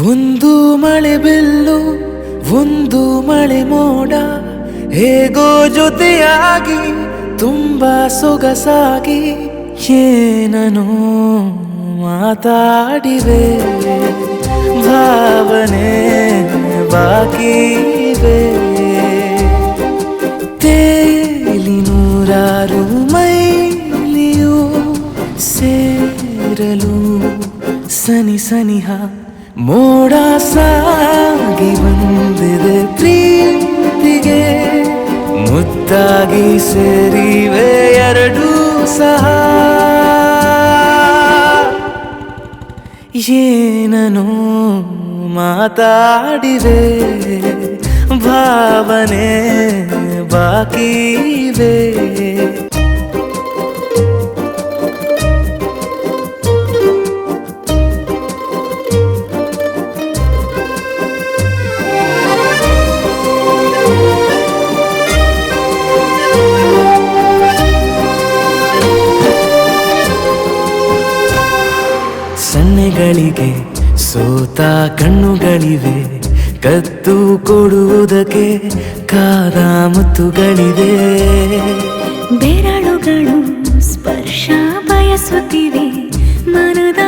ಒಂದು ಮಳೆ ಬಿಲ್ಲು ಒಂದು ಮಳೆ ಮೋಡ ಹೇಗೋ ಜೊತೆಯಾಗಿ ತುಂಬಾ ಸೊಗಸಾಗಿ ಏನನೋ ಮಾತಾಡಿವೆ ಭಾವನೆ ಬಾಕಿ ಇವೆ ತೇಲಿ ನೂರಾರು ಮೈಲಿಯು ಸೇರಲು ಸನಿ ಸನಿಹ ಮೋಡ ಸಾಗಿ ಬಂದಿದೆ ಪ್ರೀತಿಗೆ ಮುದ್ದಾಗಿ ಸೇರಿವೆ ಎರಡೂ ಸಹ ಏನನೋ ಮಾತಾಡಿವೆ ಭಾವನೆ ಬಾಕಿ ಇವೆ ಸನ್ನೆಗಳಿಗೆ ಸೋತ ಕಣ್ಣುಗಳಿವೆ ಕತ್ತು ಕೊಡುವುದಕ್ಕೆ ಕಾದ ಮುತ್ತುಗಳಿವೆ ಬೆರಳುಗಳು ಸ್ಪರ್ಶ ಬಯಸುತ್ತಿವೆ ಮನದ